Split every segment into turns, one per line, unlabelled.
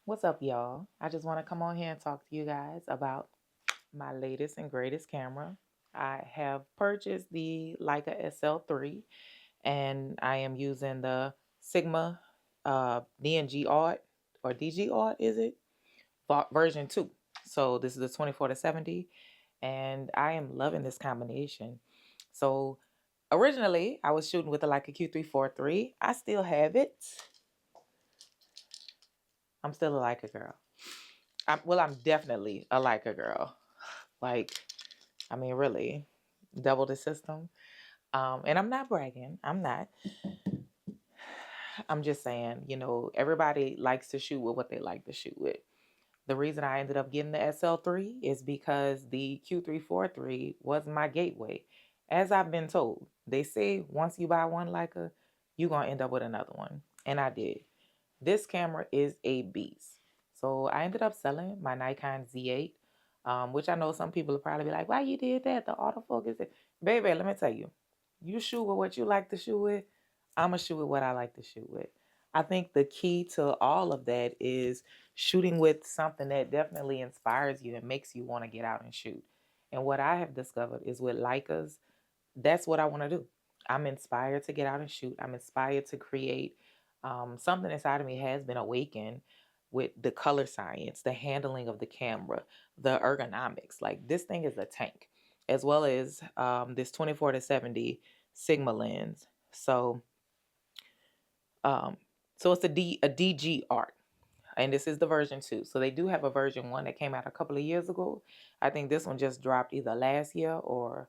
What's up, y'all? I just want to come on here and talk to you guys about my latest and greatest camera. I have purchased the Leica SL3 and I am using the Sigma DNG Art or DG Art, is it? Version 2. So this is the 24 to 70 and I am loving this combination. So originally I was shooting with the Leica Q343. I still have it. I'm still a Leica girl. I'm definitely a Leica girl. Like, I mean, really, double the system. And I'm not bragging. I'm not. I'm just saying, everybody likes to shoot with what they like to shoot with. The reason I ended up getting the SL3 is because the Q343 was my gateway. As I've been told, they say once you buy one Leica, you're going to end up with another one. And I did. This camera is a beast. So I ended up selling my Nikon Z8, which I know some people will probably be like, why you did that? The autofocus. Baby, let me tell you, you shoot with what you like to shoot with. I'm going to shoot with what I like to shoot with. I think the key to all of that is shooting with something that definitely inspires you and makes you want to get out and shoot. And what I have discovered is with Leicas, that's what I want to do. I'm inspired to get out and shoot. I'm inspired to create. Something inside of me has been awakened with the color science, the handling of the camera, the ergonomics. Like this thing is a tank, as well as this 24 to 70 Sigma lens. Um, so it's a DG art. And this is the version 2. So they do have a version 1 that came out a couple of years ago. I think this one just dropped either last year or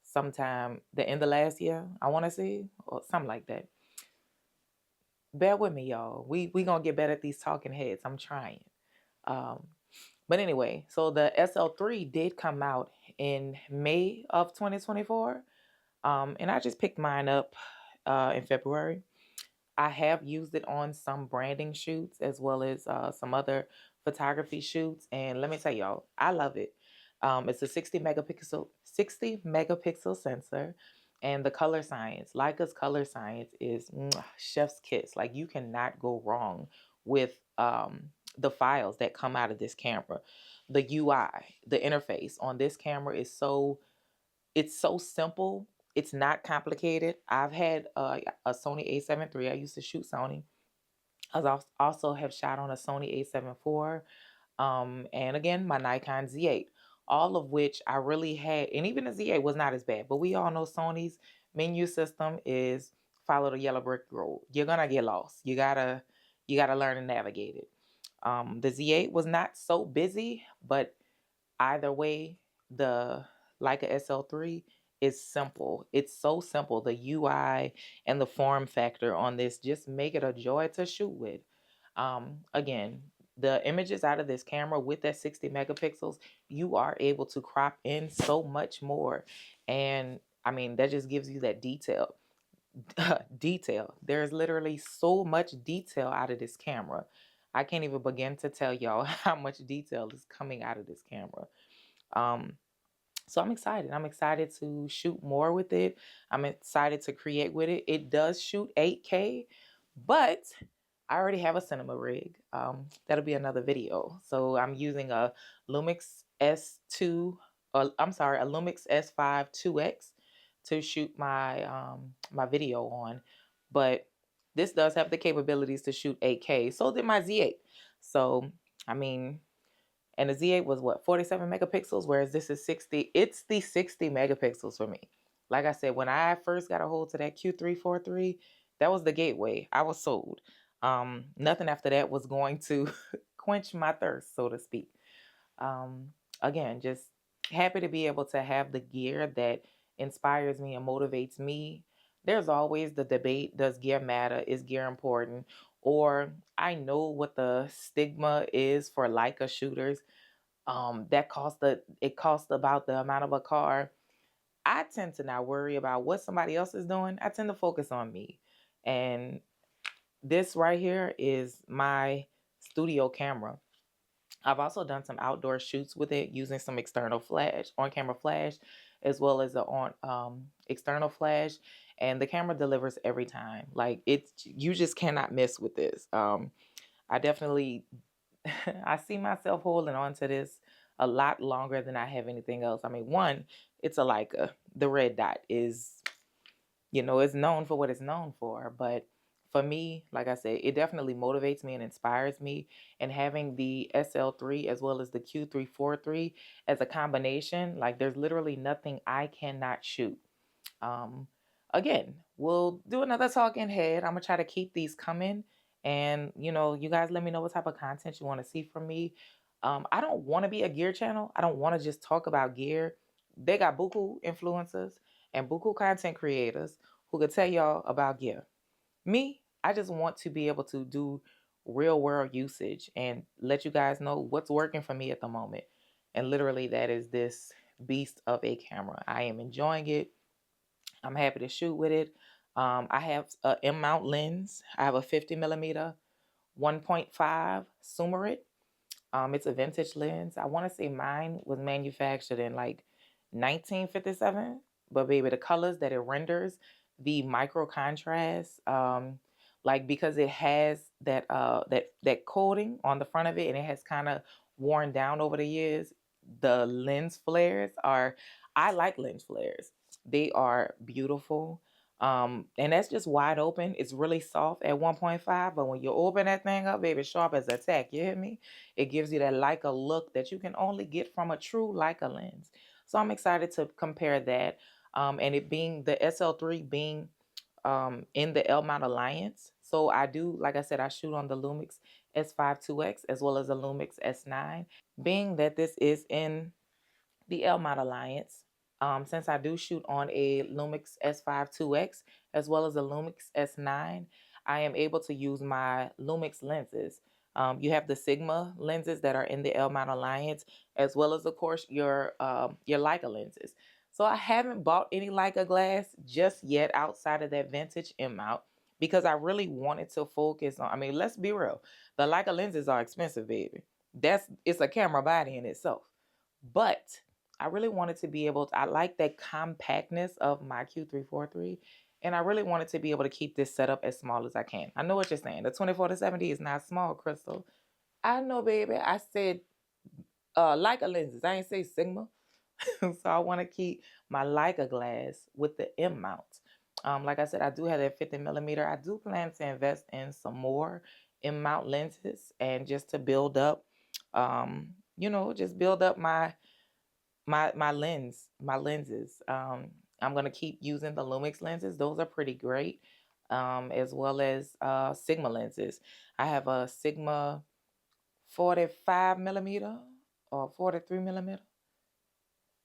sometime the end of last year, I want to say, or something like that. Bear with me, y'all. We gonna get better at these talking heads. I'm trying. Um, but anyway, so the SL3 did come out in May of 2024, and I just picked mine up in February. I have used it on some branding shoots as well as some other photography shoots, and let me tell y'all, I love it. It's a 60 megapixel sensor, and the color science, Leica's color science is chef's kiss. Like you cannot go wrong with the files that come out of this camera. The UI, the interface on this camera is it's so simple. It's not complicated. I've had a Sony A7 III. I used to shoot Sony. Also have shot on a Sony A7 IV. And again, my Nikon Z8. All of which I really had, and even the Z8 was not as bad. But we all know Sony's menu system is follow the yellow brick road. You're gonna get lost. You gotta learn to navigate it. The Z8 was not so busy, but either way, the Leica SL3 is simple. It's so simple. The UI and the form factor on this just make it a joy to shoot with. Again, the images out of this camera with that 60 megapixels, you are able to crop in so much more. And I mean, that just gives you that detail. Detail. There's literally so much detail out of this camera. I can't even begin to tell y'all how much detail is coming out of this camera. Um, so I'm excited. I'm excited to shoot more with it. I'm excited to create with it. It does shoot 8K, but I already have a cinema rig. That'll be another video. So I'm using a Lumix S2, I'm sorry, a Lumix S5 2X to shoot my video on. But this does have the capabilities to shoot 8K. So did my Z8. So I mean, and the Z8 was what, 47 megapixels, whereas this is 60. It's the 60 megapixels for me. Like I said, when I first got a hold to that Q343, that was the gateway. I was sold. Nothing after that was going to quench my thirst, so to speak. Again, just happy to be able to have the gear that inspires me and motivates me. There's always the debate, does gear matter? Is gear important? Or I know what the stigma is for Leica shooters. It costs about the amount of a car. I tend to not worry about what somebody else is doing. I tend to focus on me. And this right here is my studio camera. I've also done some outdoor shoots with it using some external flash, on camera flash, as well as a on external flash. And the camera delivers every time. Like you just cannot miss with this. I definitely I see myself holding on to this a lot longer than I have anything else. I mean, one, it's a Leica. The red dot is, it's known for what it's known for. But for me, like I said, it definitely motivates me and inspires me. And having the SL3 as well as the Q343 as a combination, like there's literally nothing I cannot shoot. Um, Again, we'll do another talking head. I'm gonna try to keep these coming, and you guys let me know what type of content you want to see from me. I don't want to be a gear channel. I don't want to just talk about gear. They got buku influencers and buku content creators who could tell y'all about gear. Me, I just want to be able to do real world usage and let you guys know what's working for me at the moment. And literally, that is this beast of a camera. I am enjoying it. I'm happy to shoot with it. I have a M mount lens. I have a 50 millimeter 1.5 Sumerit. It's a vintage lens. I want to say mine was manufactured in like 1957, but baby, the colors that it renders, the micro contrast, like because it has that coating on the front of it, and it has kind of worn down over the years. The lens flares are, I like lens flares. They are beautiful. And that's just wide open. It's really soft at 1.5, but when you open that thing up, baby, sharp as a tack. You hear me? It gives you that Leica look that you can only get from a true Leica lens. So I'm excited to compare that. And it being the SL3 being in the L Mount Alliance. So I do, like I said, I shoot on the Lumix S5 2X as well as the Lumix S9. Being that this is in the L Mount Alliance, since I do shoot on a Lumix S5 2X as well as a Lumix S9, I am able to use my Lumix lenses. You have the Sigma lenses that are in the L Mount Alliance, as well as, of course, your Leica lenses. So I haven't bought any Leica glass just yet outside of that vintage M mount because I really wanted to focus on. I mean, let's be real, the Leica lenses are expensive, baby. It's a camera body in itself, but I really wanted to be able to, I like that compactness of my Q343. And I really wanted to be able to keep this setup as small as I can. I know what you're saying. The 24 to 70 is not small, Crystal. I know, baby. I said Leica lenses. I ain't say Sigma. So I want to keep my Leica glass with the M mount. Like I said, I do have that 50 millimeter. I do plan to invest in some more M mount lenses and just to build up, just build up my lenses. I'm gonna keep using the Lumix lenses. Those are pretty great, as well as Sigma lenses. I have a Sigma 45 millimeter or 43 millimeter.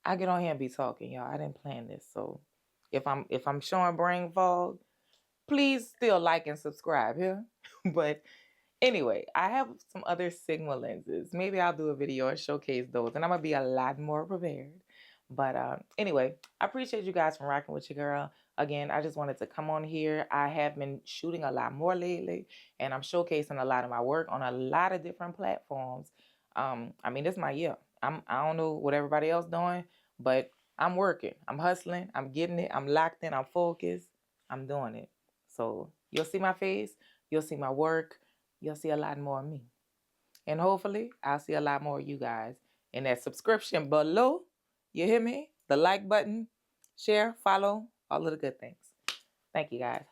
I get on here and be talking, y'all. I didn't plan this, so if I'm showing brain fog, please still like and subscribe here. But anyway, I have some other Sigma lenses. Maybe I'll do a video and showcase those, and I'm gonna be a lot more prepared. But anyway, I appreciate you guys for rocking with your girl. Again, I just wanted to come on here. I have been shooting a lot more lately, and I'm showcasing a lot of my work on a lot of different platforms. I mean, this is my year. I don't know what everybody else doing, but I'm working. I'm hustling. I'm getting it. I'm locked in. I'm focused. I'm doing it. So you'll see my face. You'll see my work. You'll see a lot more of me. And hopefully, I'll see a lot more of you guys in that subscription below. You hear me? The like button, share, follow, all of the good things. Thank you, guys.